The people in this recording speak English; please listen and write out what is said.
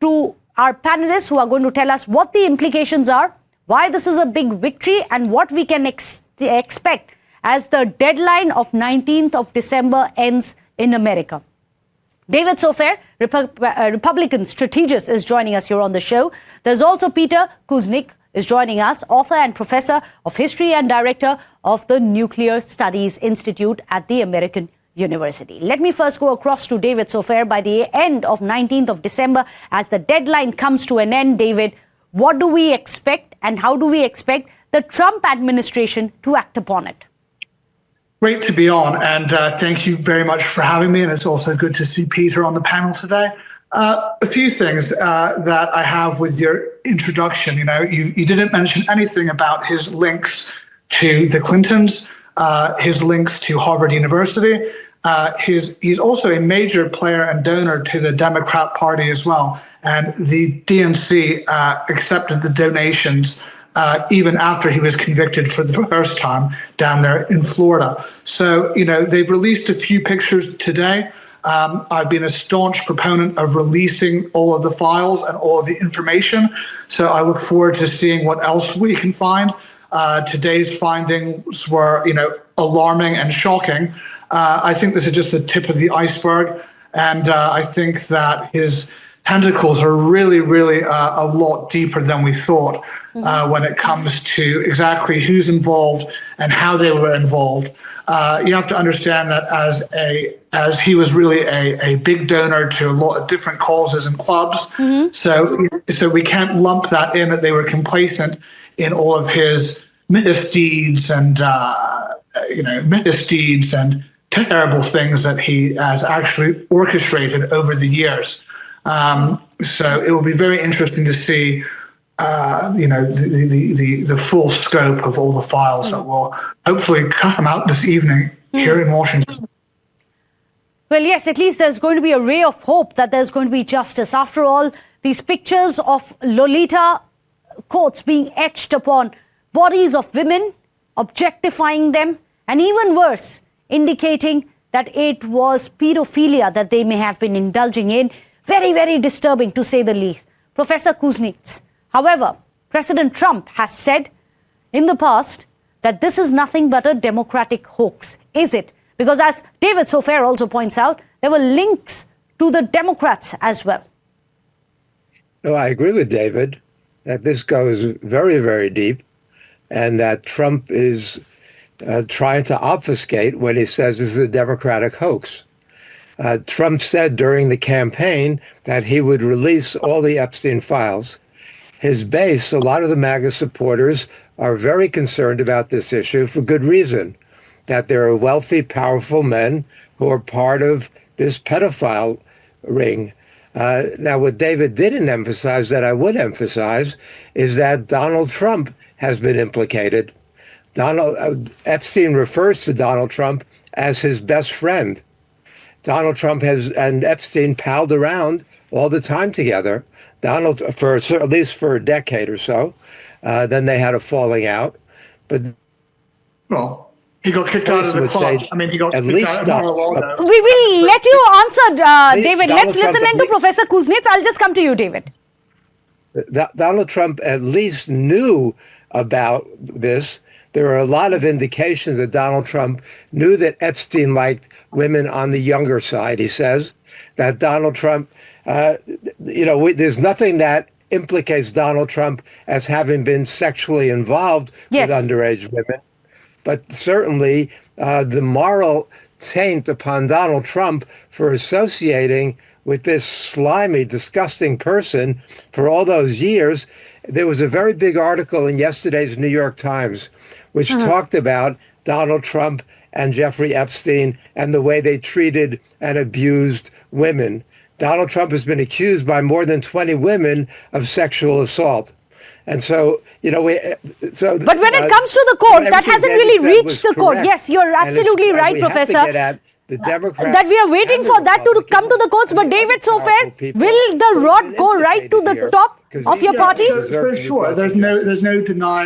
to our panelists who are going to tell us what the implications are, why this is a big victory, and what we can expect as the deadline of 19th of December ends in America. David Sofair, Republican strategist, is joining us here on the show. There's also Peter Kuznick is joining us, author and professor of history and director of the Nuclear Studies Institute at the American University. Let me first go across to David Sofair. By the end of 19th of December, as the deadline comes to an end, David, what do we expect and how do we expect the Trump administration to act upon it? Great to be on, and thank you very much for having me. And it's also good to see Peter on the panel today. A few things that I have with your introduction. You didn't mention anything about his links to the Clintons, his links to Harvard University. He's also a major player and donor to the Democrat Party as well. And the DNC accepted the donations even after he was convicted for the first time down there in Florida. So, they've released a few pictures today. I've been a staunch proponent of releasing all of the files and all of the information. So I look forward to seeing what else we can find. Today's findings were, alarming and shocking. I think this is just the tip of the iceberg. And I think that his tentacles are really, really a lot deeper than we thought when it comes to exactly who's involved and how they were involved. You have to understand that as he was really a big donor to a lot of different causes and clubs, so we can't lump that in that they were complacent in all of his misdeeds and terrible things that he has actually orchestrated over the years. So it will be very interesting to see, the full scope of all the files that will hopefully come out this evening here in Washington. Well, yes, at least there's going to be a ray of hope that there's going to be justice. After all, these pictures of Lolita quotes being etched upon bodies of women, objectifying them, and even worse, indicating that it was pedophilia that they may have been indulging in. Very, very disturbing, to say the least. Professor Kuznick, however, President Trump has said in the past that this is nothing but a Democratic hoax. Is it? Because as David Sofair also points out, there were links to the Democrats as well. No, I agree with David that this goes very, very deep and that Trump is trying to obfuscate when he says this is a Democratic hoax. Trump said during the campaign that he would release all the Epstein files. His base, a lot of the MAGA supporters, are very concerned about this issue for good reason, that there are wealthy, powerful men who are part of this pedophile ring. Now, what David didn't emphasize that I would emphasize is that Donald Trump has been implicated. Epstein refers to Donald Trump as his best friend. Donald Trump and Epstein palled around all the time together. Donald, at least for a decade or so. Then they had a falling out. But he got kicked out of the club. He got kicked out of Mar-a-Lago. We will let you answer, David. Let's listen in to Professor Kuznick. I'll just come to you, David. Donald Trump at least knew about this. There are a lot of indications that Donald Trump knew that Epstein liked women on the younger side. He says that Donald Trump, there's nothing that implicates Donald Trump as having been sexually involved with underage women. But certainly the moral taint upon Donald Trump for associating with this slimy, disgusting person for all those years. There was a very big article in yesterday's New York Times which talked about Donald Trump and Jeffrey Epstein and the way they treated and abused women. Donald Trump has been accused by more than 20 women of sexual assault. And so, but when it comes to the court, that hasn't really reached the court. Yes, you're absolutely right, Professor. That we are waiting for that to come to the courts. But David Sofair, will the rod go right to the top of your party? For sure. There's no denying